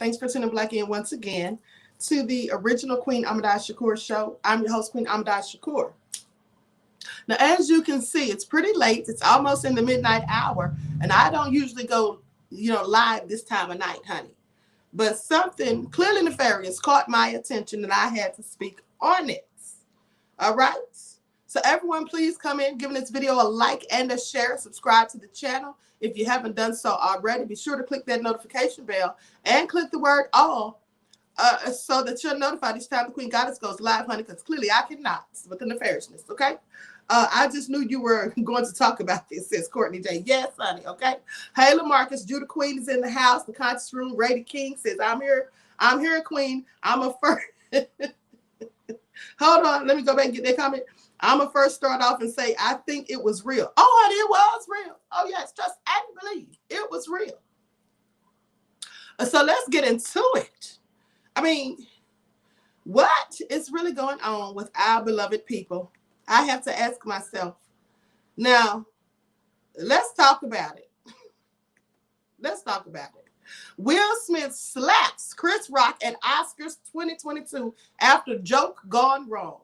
Thanks for tuning back in once again to the original Queen Ahmadiyyah Shakur show. I'm your host, Queen Ahmadiyyah Shakur. Now, as you can see, it's pretty late. It's almost in the midnight hour, and I don't usually go, live this time of night, honey. But something clearly nefarious caught my attention, and I had to speak on it. All right? So everyone, please come in, giving this video a like and a share. Subscribe to the channel if you haven't done so already. Be sure to click that notification bell and click the word all so that you're notified each time the Queen Goddess goes live, honey, because clearly I cannot with the nefariousness, okay? I just knew you were going to talk about this, says Courtney J. Yes, honey, okay? Hey, LaMarcus, Judah Queen is in the house. The Conscious Room, Rady King says, I'm here, Queen. I'm a first. Hold on, let me go back and get that comment. I'm going to first start off and say, I think it was real. Oh, honey, it was real. Oh, yes, just I believe it was real. So let's get into it. I mean, what is really going on with our beloved people? I have to ask myself. Now, let's talk about it. Let's talk about it. Will Smith slaps Chris Rock at Oscars 2022 after joke gone wrong.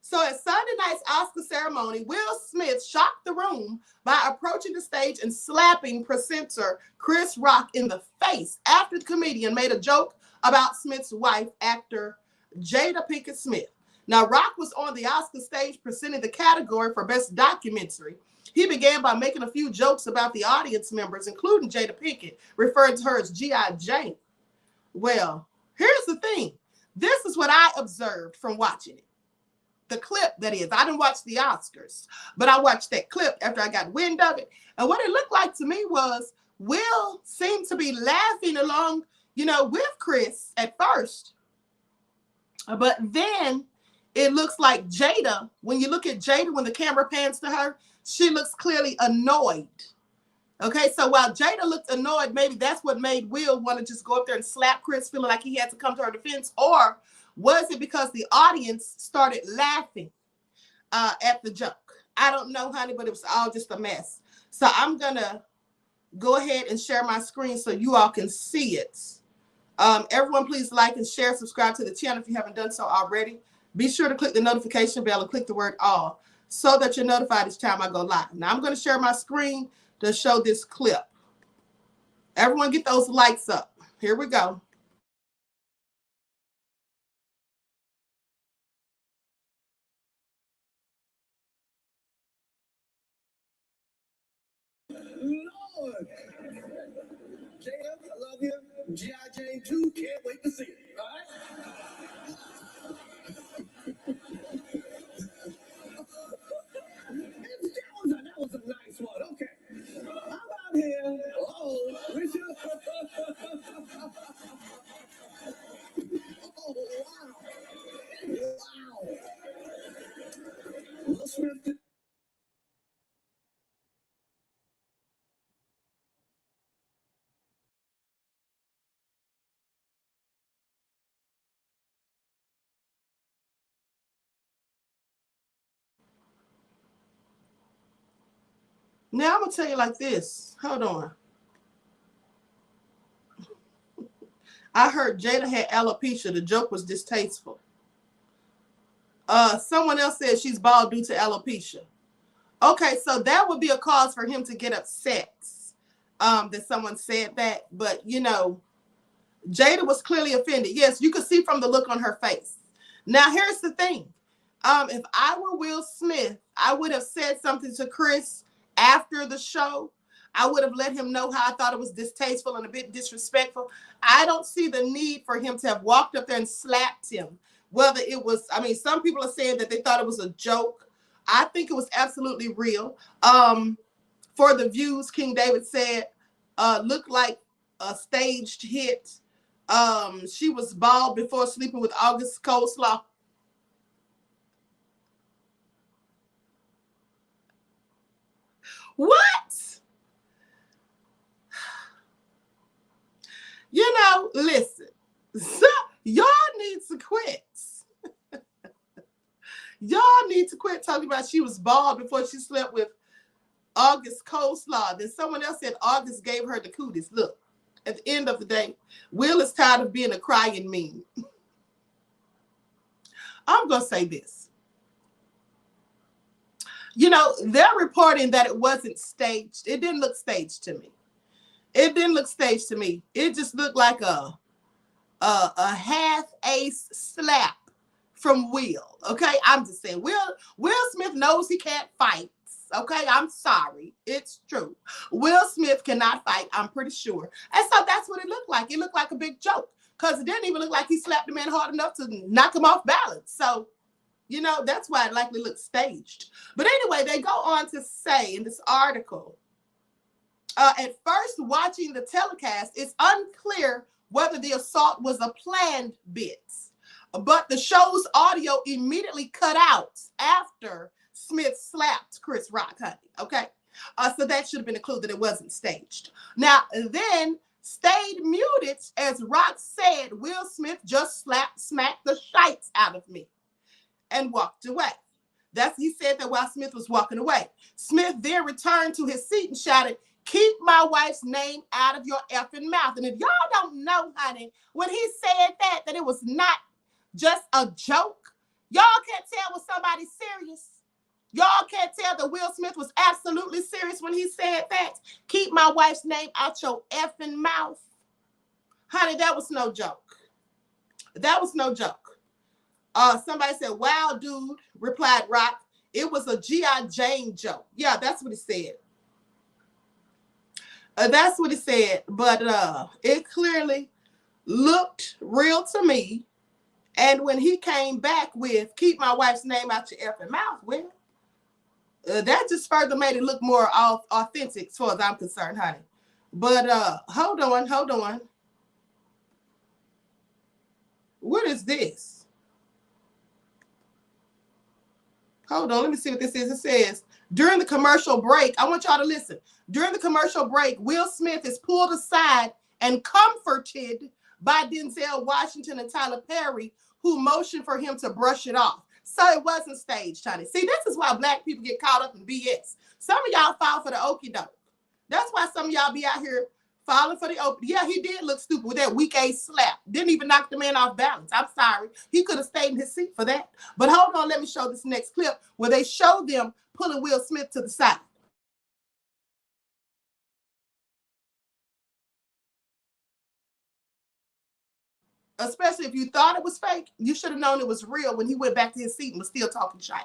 So at Sunday night's Oscar ceremony, Will Smith shocked the room by approaching the stage and slapping presenter Chris Rock in the face after the comedian made a joke about Smith's wife, actor Jada Pinkett Smith. Now, Rock was on the Oscar stage presenting the category for Best Documentary. He began by making a few jokes about the audience members, including Jada Pinkett, referring to her as G.I. Jane. Well, here's the thing. This is what I observed from watching it. The clip, that is. I didn't watch the Oscars, but I watched that clip after I got wind of it. And what it looked like to me was Will seemed to be laughing along, with Chris at first. But then it looks like Jada, when you look at Jada, when the camera pans to her, she looks clearly annoyed. Okay, so while Jada looked annoyed, maybe that's what made Will want to just go up there and slap Chris, feeling like he had to come to her defense. Or was it because the audience started laughing at the joke? I don't know, honey, but it was all just a mess. So I'm going to go ahead and share my screen so you all can see it. Everyone, please like and share, subscribe to the channel if you haven't done so already. Be sure to click the notification bell and click the word all so that you're notified each time I go live. Now, I'm going to share my screen to show this clip. Everyone get those lights up. Here we go. Lord. Jada, I love you. G.I. Jane 2, can't wait to see it. All right? That was a nice one. Okay. I'm out here. Oh, Richard. Oh, wow. Wow. Will Smith. Now, I'm going to tell you like this. Hold on. I heard Jada had alopecia. The joke was distasteful. Someone else said she's bald due to alopecia. Okay, so that would be a cause for him to get upset that someone said that. But, Jada was clearly offended. Yes, you could see from the look on her face. Now, here's the thing. If I were Will Smith, I would have said something to Chris after the show. I would have let him know how I thought it was distasteful and a bit disrespectful. I don't see the need for him to have walked up there and slapped him. Whether it was, some people are saying that they thought it was a joke. I think it was absolutely real. For the views, King David said, looked like a staged hit. She was bald before sleeping with August Coleslaw. What? Listen, so y'all need to quit. Y'all need to quit talking about she was bald before she slept with August coleslaw. Then someone else said August gave her the cooties. Look, at the end of the day, Will is tired of being a crying meme. I'm going to say this. You know, they're reporting that it wasn't staged. It didn't look staged to me. It didn't look staged to me. It just looked like a half-ace slap from Will. Okay, I'm just saying. Will Smith knows he can't fight. Okay, I'm sorry. It's true. Will Smith cannot fight, I'm pretty sure. And so that's what it looked like. It looked like a big joke because it didn't even look like he slapped the man hard enough to knock him off balance. So, you know, that's why it likely looked staged. But anyway, they go on to say in this article, at first watching the telecast, it's unclear whether the assault was a planned bit, but the show's audio immediately cut out after Smith slapped Chris Rock, honey. Okay, so that should have been a clue that it wasn't staged. Now, then stayed muted as Rock said, Will Smith just smacked the shites out of me and walked away. He said that while Smith was walking away. Smith then returned to his seat and shouted, "Keep my wife's name out of your effing mouth." And if y'all don't know, honey, when he said that it was not just a joke, y'all can't tell when somebody's serious. Y'all can't tell that Will Smith was absolutely serious when he said that. Keep my wife's name out your effing mouth. Honey, that was no joke. That was no joke. Somebody said, "Wow, dude," replied Rock. "It was a G.I. Jane joke." Yeah, that's what he said. That's what he said. But it clearly looked real to me. And when he came back with "keep my wife's name out your effing mouth," well, that just further made it look more authentic as far as I'm concerned, honey. But hold on. What is this? Hold on, let me see what this is. It says, during the commercial break, I want y'all to listen. During the commercial break, Will Smith is pulled aside and comforted by Denzel Washington and Tyler Perry, who motioned for him to brush it off. So it wasn't staged, honey. See, this is why black people get caught up in BS. Some of y'all fall for the okie doke. That's why some of y'all be out here falling for the okie. Yeah, he did look stupid with that weak ass slap. Didn't even knock the man off balance. I'm sorry. He could have stayed in his seat for that. But hold on, let me show this next clip where they show them pulling Will Smith to the side. Especially if you thought it was fake, you should have known it was real when he went back to his seat and was still talking shit.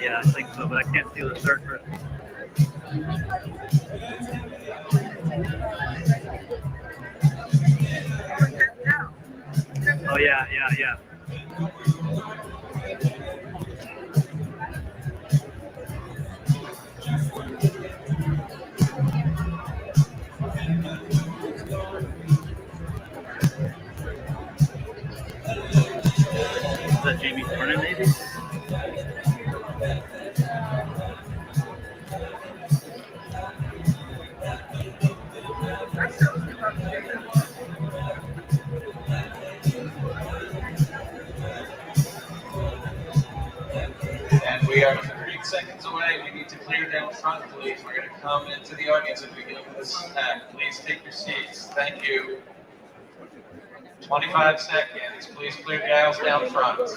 Yeah, I think so, but I can't see the circle. Oh, yeah. Is that Jamie Dornan, maybe? And we are 30 seconds away. We need to clear down front, please. We're going to come into the audience at the beginning of this act. Please take your seats. Thank you. 25 seconds. Please clear the aisles down front.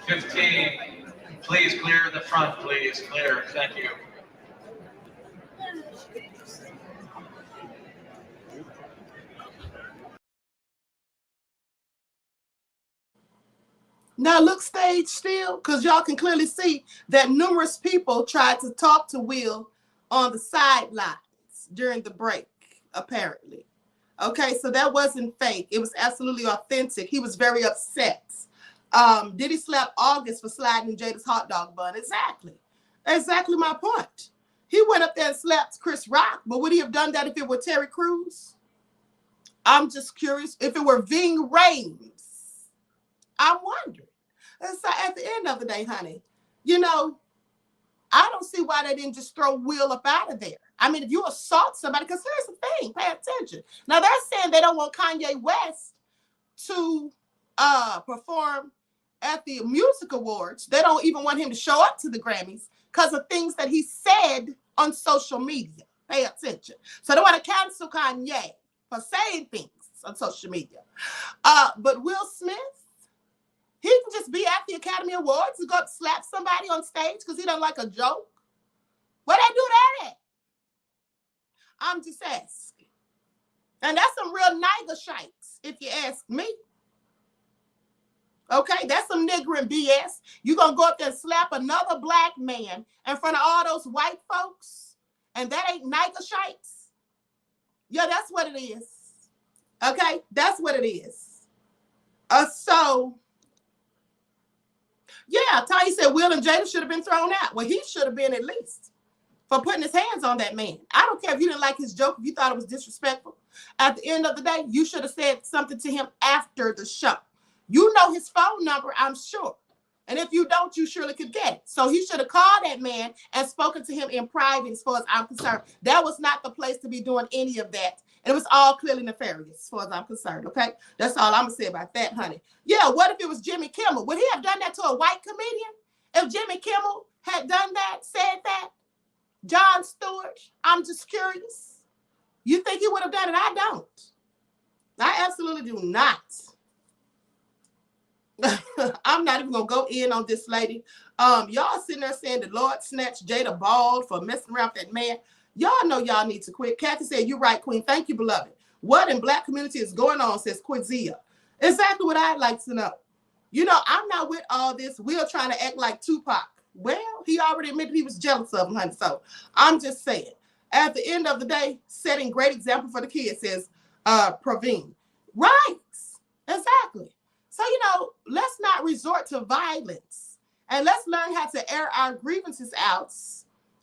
15. Please clear the front, please. Clear. Thank you. Now look staged still, because y'all can clearly see that numerous people tried to talk to Will on the sidelines during the break, apparently. Okay, so that wasn't fake. It was absolutely authentic. He was very upset. Did he slap August for sliding in Jada's hot dog bun? Exactly my point. He went up there and slapped Chris Rock, but would he have done that if it were Terry Crews? I'm just curious if it were Ving Rhames. I'm wondering. And so at the end of the day, honey, you know, I don't see why they didn't just throw Will up out of there. I mean, if you assault somebody, because here's the thing, pay attention. Now they're saying they don't want Kanye West to perform at the music awards. They don't even want him to show up to the Grammys because of things that he said on social media. Pay attention. So they want to cancel Kanye for saying things on social media. But Will Smith, he can just be at the Academy Awards and go up slap somebody on stage because he don't like a joke. Where they do that at? I'm just asking. And that's some real nigger shites, if you ask me. Okay, that's some niggering BS. You gonna go up there and slap another black man in front of all those white folks? And that ain't nigger shites? Yeah, that's what it is. Okay, that's what it is. So, yeah, Tanya said Will and Jada should have been thrown out. Well, he should have been at least for putting his hands on that man. I don't care if you didn't like his joke, if you thought it was disrespectful. At the end of the day, you should have said something to him after the show. You know his phone number, I'm sure. And if you don't, you surely could get it. So he should have called that man and spoken to him in private as far as I'm concerned. That was not the place to be doing any of that. And it was all clearly nefarious as far as I'm concerned, okay? That's all I'm going to say about that, honey. Yeah, what if it was Jimmy Kimmel? Would he have done that to a white comedian? If Jimmy Kimmel had done that, said that? Jon Stewart, I'm just curious. You think he would have done it? I don't. I absolutely do not. I'm not even gonna go in on this lady. Y'all sitting there saying the Lord snatched Jada bald for messing around with that man. Y'all know y'all need to quit. Kathy said, "You're right, Queen. Thank you, beloved." What in black community is going on, says Quizia. Exactly what I'd like to know. You know, I'm not with all this. We're trying to act like Tupac. Well, he already admitted he was jealous of him, honey. So I'm just saying, at the end of the day, setting great example for the kids, says Praveen. Right. Exactly. So, you know, let's not resort to violence and let's learn how to air our grievances out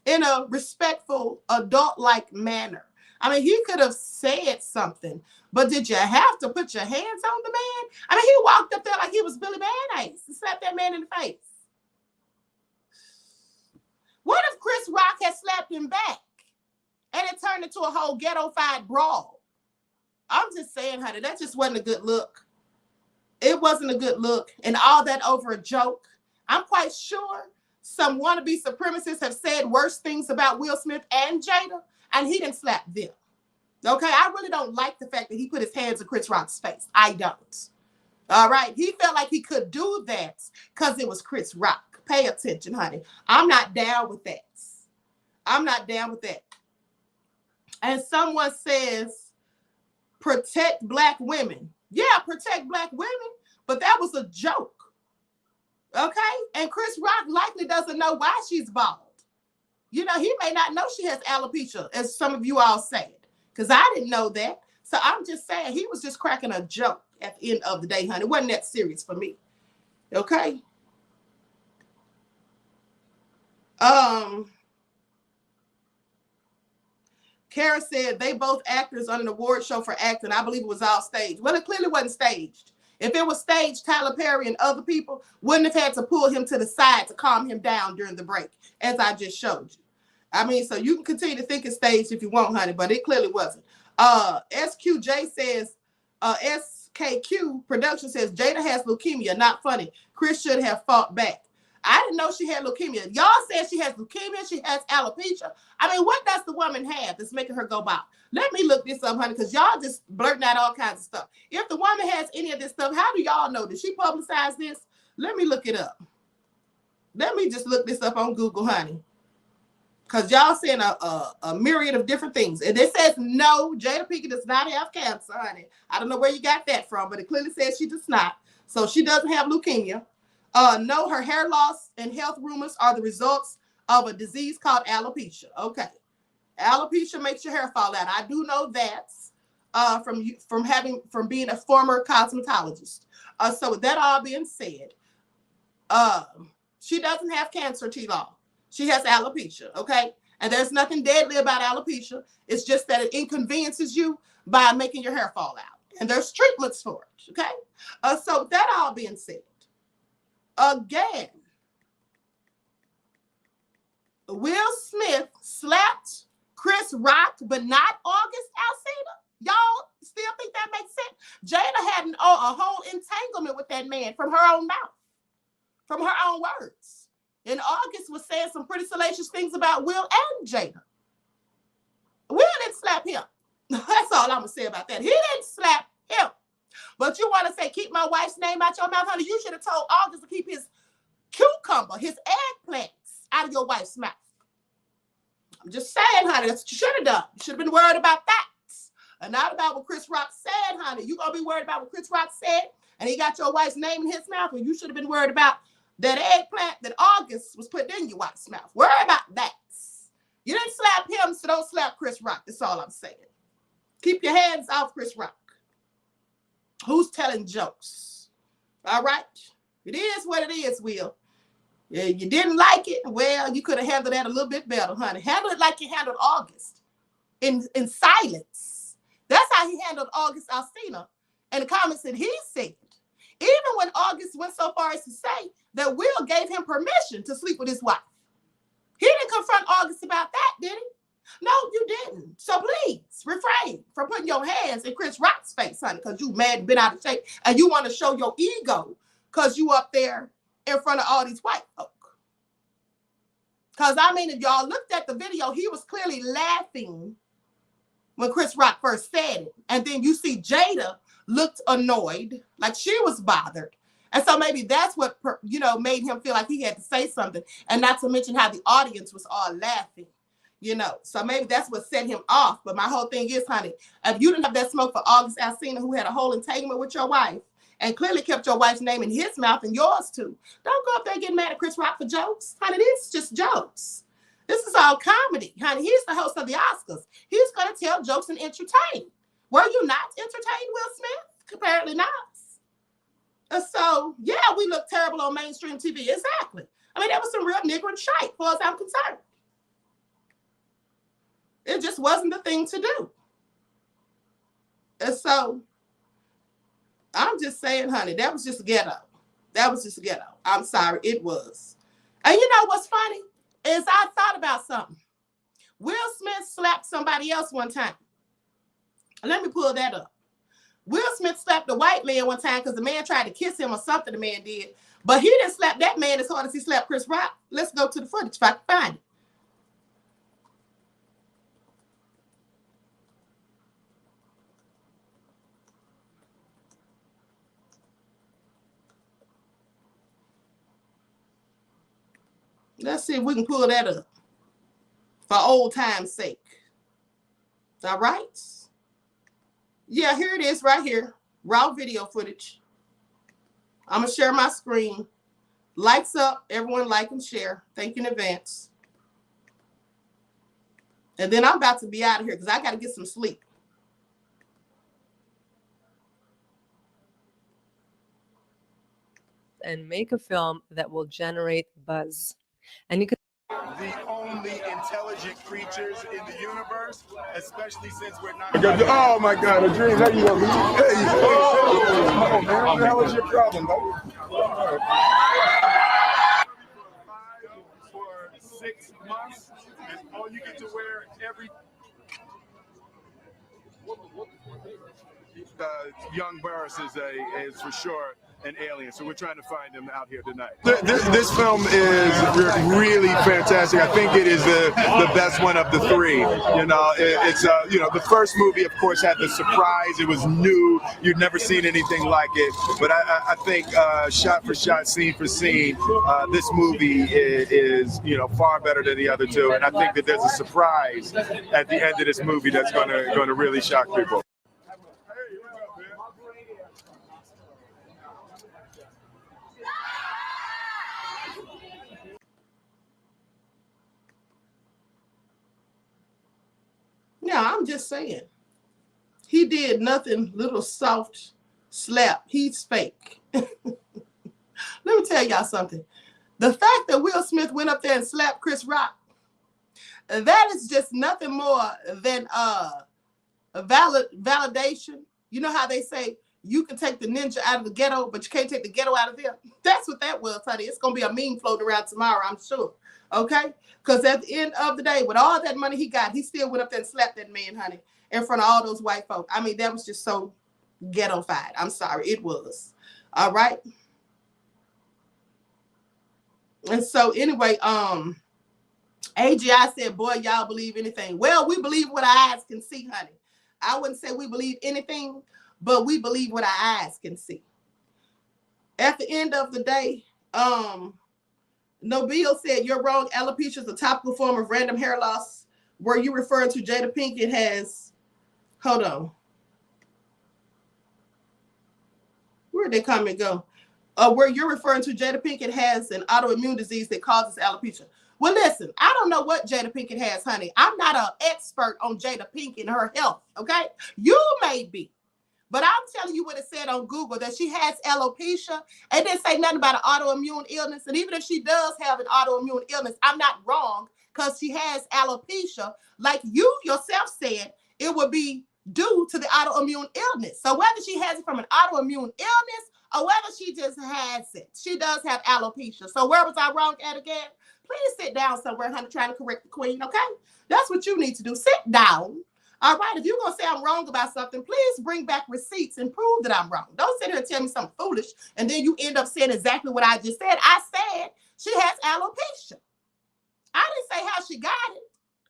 in a respectful, adult-like manner. I mean, he could have said something, but did you have to put your hands on the man? I mean, he walked up there like he was Billy Bad-Ace and slapped that man in the face. What if Chris Rock had slapped him back and it turned into a whole ghetto-fied brawl? I'm just saying, honey, that just wasn't a good look. It wasn't a good look, and all that over a joke. I'm quite sure some wannabe supremacists have said worse things about Will Smith and Jada, and he didn't slap them. Okay, I really don't like the fact that he put his hands in Chris Rock's face. I don't. All right, he felt like he could do that because it was Chris Rock. Pay attention, honey. I'm not down with that. I'm not down with that. And someone says, protect black women. Yeah, protect black women, but that was a joke. Okay? And Chris Rock likely doesn't know why she's bald. You know, he may not know she has alopecia, as some of you all said, because I didn't know that. So I'm just saying he was just cracking a joke at the end of the day, honey. It wasn't that serious for me. Okay? Kara said they both actors on an award show for acting. I believe it was all staged. Well, it clearly wasn't staged. If it was staged, Tyler Perry and other people wouldn't have had to pull him to the side to calm him down during the break, as I just showed you. I mean, so you can continue to think it's staged if you want, honey, but it clearly wasn't. SQJ says, SKQ production says, Jada has leukemia. Not funny. Chris should have fought back. I didn't know she had leukemia. Y'all said she has leukemia. She has alopecia. I mean, what does the woman have that's making her go bald? Let me look this up, honey, because y'all just blurting out all kinds of stuff. If the woman has any of this stuff, how do y'all know? Did she publicize this? Let me look it up. Let me just look this up on Google, honey. Because y'all saying a myriad of different things. And it says, no, Jada Pinkett does not have cancer, honey. I don't know where you got that from, but it clearly says she does not. So she doesn't have leukemia. No, her hair loss and health rumors are the results of a disease called alopecia. Okay. Alopecia makes your hair fall out. I do know that from being a former cosmetologist. So with that all being said, she doesn't have cancer, T-Law. She has alopecia, okay? And there's nothing deadly about alopecia. It's just that it inconveniences you by making your hair fall out. And there's treatments for it, okay? So that all being said, again, Will Smith slapped Chris Rock, but not August Alsina. Y'all still think that makes sense? Jada had a whole entanglement with that man from her own mouth, from her own words. And August was saying some pretty salacious things about Will and Jada. Will didn't slap him. That's all I'm going to say about that. He didn't slap him. But you want to say, keep my wife's name out your mouth, honey? You should have told August to keep his cucumber, his eggplants out of your wife's mouth. I'm just saying, honey, that's what you should have done. You should have been worried about that. And not about what Chris Rock said, honey. You're going to be worried about what Chris Rock said, and he got your wife's name in his mouth, and you should have been worried about that eggplant that August was putting in your wife's mouth. Worry about that. You didn't slap him, so don't slap Chris Rock. That's all I'm saying. Keep your hands off Chris Rock. Who's telling jokes? All right? It is what it is, Will. Yeah, you didn't like it? Well, you could have handled that a little bit better, honey. Handle it like you handled August, in silence. That's how he handled August Alsina. And the comments that he said, even when August went so far as to say that Will gave him permission to sleep with his wife. He didn't confront August about that, did he? No, you didn't. So please refrain from putting your hands in Chris Rock's face, honey, because you mad and been out of shape and you want to show your ego because you up there in front of all these white folk. Because, I mean, if y'all looked at the video, he was clearly laughing when Chris Rock first said it. And then you see Jada looked annoyed, like she was bothered. And so maybe that's what, made him feel like he had to say something. And not to mention how the audience was all laughing, So maybe that's what set him off. But my whole thing is, honey, if you didn't have that smoke for August Alsina, who had a whole entanglement with your wife, and clearly kept your wife's name in his mouth and yours too, don't go up there getting mad at Chris Rock for jokes. Honey, this is just jokes. This is all comedy. Honey, he's the host of the Oscars. He's going to tell jokes and entertain. Were you not entertained, Will Smith? Apparently not. So, yeah, we look terrible on mainstream TV. Exactly. I mean, that was some real niggering shite, as far as I'm concerned. It just wasn't the thing to do. And so, I'm just saying, honey, that was just ghetto. That was just ghetto. I'm sorry, it was. And you know what's funny? Is I thought about something. Will Smith slapped somebody else one time. Let me pull that up. Will Smith slapped a white man one time because the man tried to kiss him or something the man did. But he didn't slap that man as hard as he slapped Chris Rock. Let's go to the footage if I can find it. Let's see if we can pull that up for old time's sake. All right. Yeah, here it is right here. Raw video footage. I'm going to share my screen. Lights up. Everyone like and share. Thank you in advance. And then I'm about to be out of here because I got to get some sleep. And make a film that will generate buzz. And you can the only intelligent creatures in the universe, especially since we're not. Oh my God, a dream. There you go. Hey, oh, man, what the hell is your problem, buddy? For 6 months, and all you get to wear every. Young Burris is for sure an alien, so we're trying to find him out here tonight. This film is really fantastic. I think it is the best one of the three. It's the first movie, of course, had the surprise. It was new. You'd never seen anything like it. But I think shot for shot, scene for scene, this movie is far better than the other two. And I think that there's a surprise at the end of this movie that's going to really shock people. Yeah, I'm just saying. He did nothing, little soft slap. He's fake. Let me tell y'all something. The fact that Will Smith went up there and slapped Chris Rock, that is just nothing more than a validation You know how they say you can take the ninja out of the ghetto, but you can't take the ghetto out of them? That's what that was, honey. It's going to be a meme floating around tomorrow, I'm sure. Okay? Because at the end of the day, with all that money he got, he still went up there and slapped that man, honey, in front of all those white folk. I mean, that was just so ghetto-fied. I'm sorry. It was. All right? And so, anyway, AGI said, boy, y'all believe anything. Well, we believe what our eyes can see, honey. I wouldn't say we believe anything, but we believe what our eyes can see. At the end of the day, Nobile said, you're wrong. Alopecia is a topical form of random hair loss. Were you referring to Jada Pinkett has, hold on. Where'd that comment go? Where you're referring to Jada Pinkett has an autoimmune disease that causes alopecia. Well, listen, I don't know what Jada Pinkett has, honey. I'm not an expert on Jada Pinkett and her health, okay? You may be. But I'm telling you what it said on Google, that she has alopecia. It didn't say nothing about an autoimmune illness. And even if she does have an autoimmune illness, I'm not wrong because she has alopecia. Like you yourself said, it would be due to the autoimmune illness. So whether she has it from an autoimmune illness or whether she just has it, she does have alopecia. So where was I wrong at again? Please sit down somewhere, honey, trying to correct the queen, okay? That's what you need to do. Sit down. All right, if you're going to say I'm wrong about something, please bring back receipts and prove that I'm wrong. Don't sit here and tell me something foolish, and then you end up saying exactly what I just said. I said she has alopecia. I didn't say how she got it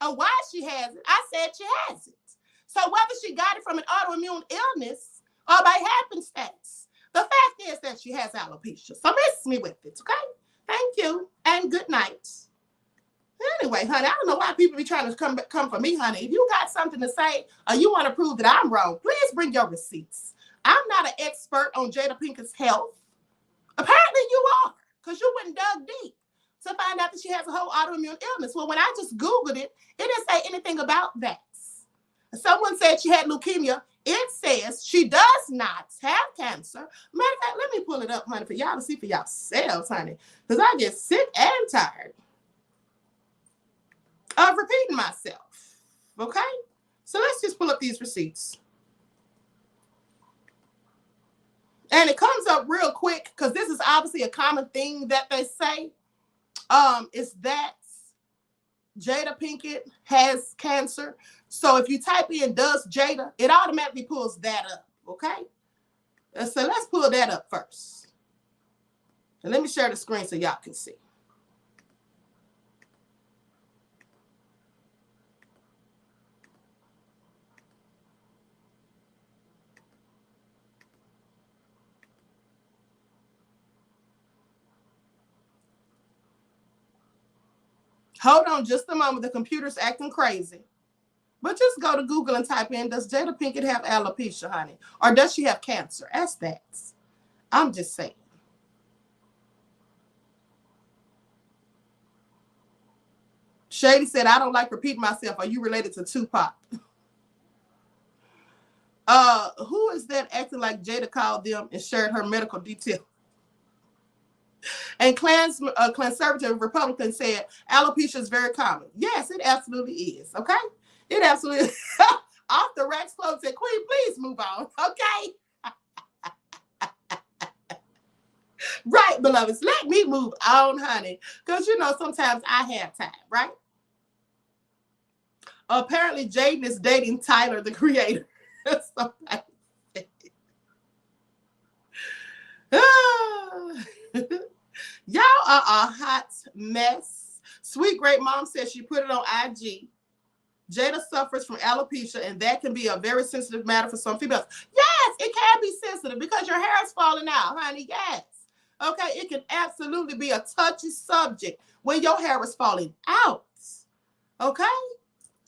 or why she has it. I said she has it. So whether she got it from an autoimmune illness or by happenstance, the fact is that she has alopecia. So miss me with it, okay? Thank you, and good night. Anyway, honey, I don't know why people be trying to come for me, honey. If you got something to say or you want to prove that I'm wrong, please bring your receipts. I'm not an expert on Jada Pinkett's health. Apparently you are, because you went and dug deep to find out that she has a whole autoimmune illness. Well, when I just Googled it, it didn't say anything about that. Someone said she had leukemia. It says she does not have cancer. Matter of fact, let me pull it up, honey, for y'all to see for yourselves, honey, because I get sick and tired of repeating myself. Okay? So let's just pull up these receipts. And it comes up real quick because this is obviously a common thing that they say. Is that Jada Pinkett has cancer. So if you type in does Jada, it automatically pulls that up. Okay? So let's pull that up first. And let me share the screen so y'all can see. Hold on just a moment. The computer's acting crazy. But just go to Google and type in, does Jada Pinkett have alopecia, honey? Or does she have cancer? Ask that. I'm just saying. Shady said, I don't like repeating myself. Are you related to Tupac? Who is that acting like Jada called them and shared her medical detail? And conservative Republican said, alopecia is very common. Yes, it absolutely is. Okay? It absolutely is. Off the Rex Club said, Queen, please move on. Okay? Right, beloveds. Let me move on, honey. Because, you know, sometimes I have time, right? Apparently, Jaden is dating Tyler, the creator. Y'all are a hot mess. Sweet Great Mom says she put it on IG. Jada suffers from alopecia, and that can be a very sensitive matter for some females. Yes, it can be sensitive because your hair is falling out, honey. Yes. Okay, it can absolutely be a touchy subject when your hair is falling out. Okay?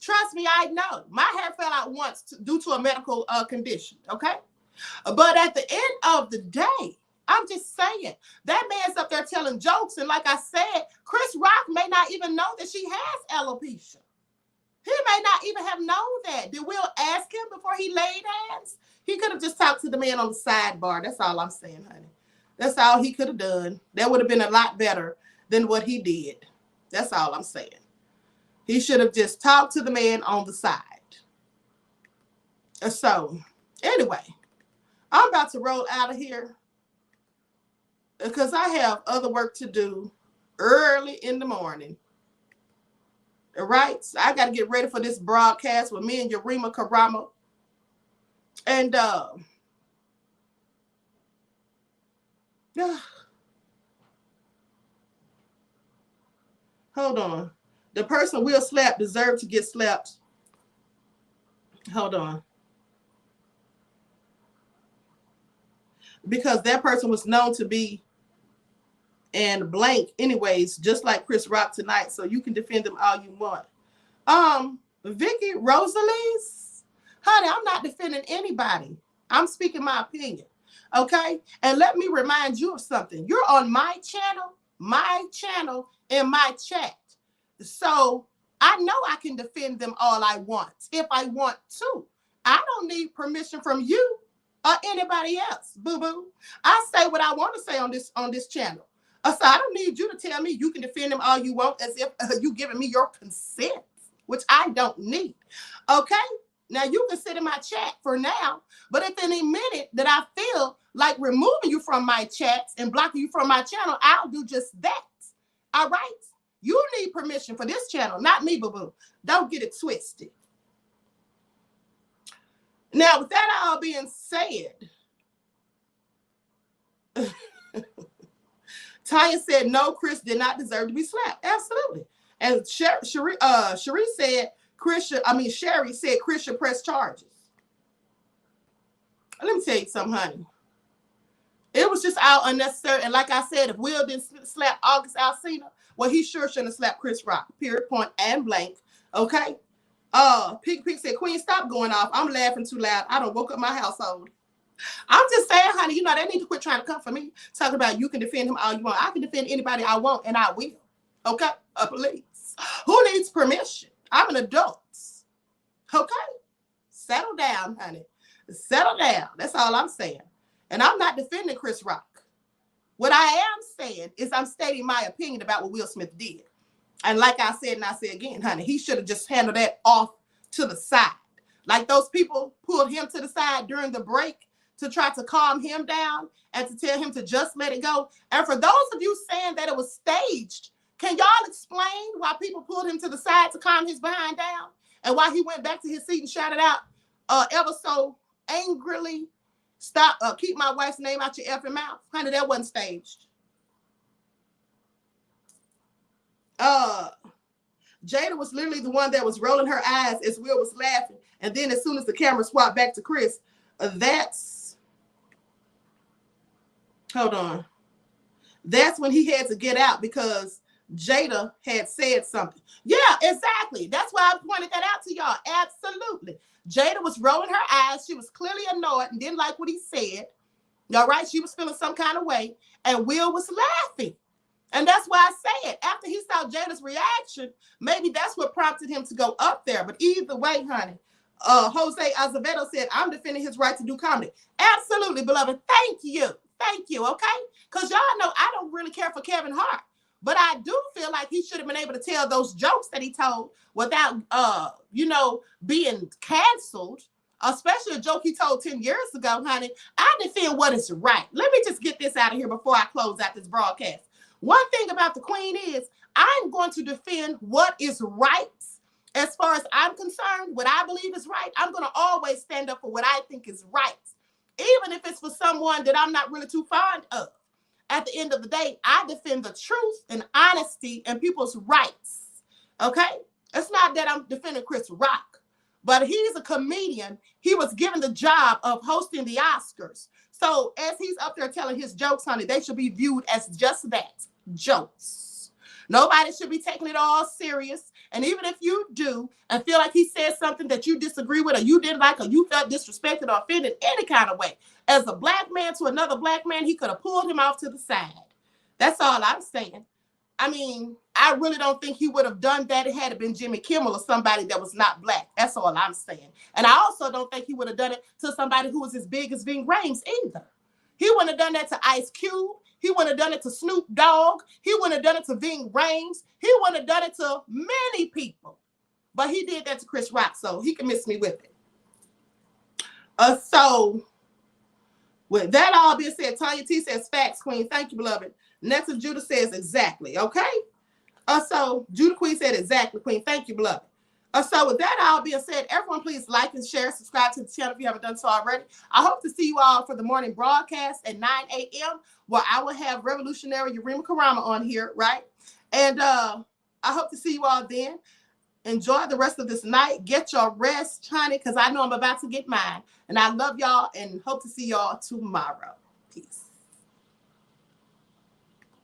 Trust me, I know. My hair fell out once due to a medical condition. Okay? But at the end of the day, I'm just saying, that man's up there telling jokes. And like I said, Chris Rock may not even know that she has alopecia. He may not even have known that. Did Will ask him before he laid hands? He could have just talked to the man on the sidebar. That's all I'm saying, honey. That's all he could have done. That would have been a lot better than what he did. That's all I'm saying. He should have just talked to the man on the side. So, anyway, I'm about to roll out of here because I have other work to do early in the morning. All right? So I got to get ready for this broadcast with me and Yarima Karama. And hold on. The person Will slap deserved to get slapped. Hold on. Because that person was known to be in blank anyways, just like Chris Rock tonight. So you can defend them all you want. Vicky Rosalie's, honey, I'm not defending anybody. I'm speaking my opinion. Okay? And let me remind you of something. You're on my channel, and my chat. So I know I can defend them all I want if I want to. I don't need permission from you or anybody else, boo-boo. I say what I want to say on this channel. So I don't need you to tell me you can defend them all you want as if you giving me your consent, which I don't need. Okay? Now you can sit in my chat for now, but if any minute that I feel like removing you from my chats and blocking you from my channel, I'll do just that. All right? You need permission for this channel, not me, boo-boo. Don't get it twisted. Now, with that all being said, Tanya said, no, Chris did not deserve to be slapped. Absolutely. And Sherry said, Sherry said Chris should press charges. Let me tell you something, honey. It was just all unnecessary. And like I said, if Will didn't slap August Alsina, well, he sure shouldn't have slapped Chris Rock. Period, point, and blank. Okay? Pig said, Queen, stop going off. I'm laughing too loud. I don't woke up my household. I'm just saying, honey, they need to quit trying to come for me. Talking about you can defend him all you want. I can defend anybody I want, and I will. Okay? Please. Who needs permission? I'm an adult. Okay? Settle down, honey. Settle down. That's all I'm saying. And I'm not defending Chris Rock. What I am saying is I'm stating my opinion about what Will Smith did. And like I said, and I say again, honey, he should have just handled that off to the side. Like those people pulled him to the side during the break to try to calm him down and to tell him to just let it go. And for those of you saying that it was staged, can y'all explain why people pulled him to the side to calm his behind down? And why he went back to his seat and shouted out ever so angrily, stop, keep my wife's name out your effing mouth. Honey, that wasn't staged. Jada was literally the one that was rolling her eyes as Will was laughing. And then as soon as the camera swapped back to Chris, hold on. That's when he had to get out because Jada had said something. Yeah, exactly. That's why I pointed that out to y'all. Absolutely. Jada was rolling her eyes. She was clearly annoyed and didn't like what he said. All right? She was feeling some kind of way. And Will was laughing. And that's why I say it. After he saw Jada's reaction, maybe that's what prompted him to go up there. But either way, honey, Jose Azevedo said, I'm defending his right to do comedy. Absolutely, beloved. Thank you. Thank you, okay? Because y'all know I don't really care for Kevin Hart. But I do feel like he should have been able to tell those jokes that he told without, being canceled, especially a joke he told 10 years ago, honey. I defend what is right. Let me just get this out of here before I close out this broadcast. One thing about the Queen is I'm going to defend what is right. As far as I'm concerned, what I believe is right, I'm going to always stand up for what I think is right, even if it's for someone that I'm not really too fond of. At the end of the day, I defend the truth and honesty and people's rights. Okay? It's not that I'm defending Chris Rock, but he's a comedian. He was given the job of hosting the Oscars. So as he's up there telling his jokes, honey, they should be viewed as just that, jokes. Nobody should be taking it all serious. And even if you do and feel like he said something that you disagree with or you didn't like or you felt disrespected or offended any kind of way, as a black man to another black man, he could have pulled him off to the side. That's all I'm saying. I mean, I really don't think he would have done that had it been Jimmy Kimmel or somebody that was not black. That's all I'm saying. And I also don't think he would have done it to somebody who was as big as Ving Rhames either. He wouldn't have done that to Ice Cube. He wouldn't have done it to Snoop Dogg. He wouldn't have done it to Ving Rhames. He wouldn't have done it to many people. But he did that to Chris Rock, so he can miss me with it. So With that all being said, Tanya T says, facts, Queen. Thank you, beloved. Next is Judah says, exactly. Okay. So Judah Queen said, exactly, Queen. Thank you, beloved. So with that all being said, everyone please like and share, subscribe to the channel if you haven't done so already. I hope to see you all for the morning broadcast at 9 a.m. where I will have revolutionary Yurima Karama on here, right? And I hope to see you all then. Enjoy the rest of this night. Get your rest, honey, because I know I'm about to get mine. And I love y'all and hope to see y'all tomorrow. Peace.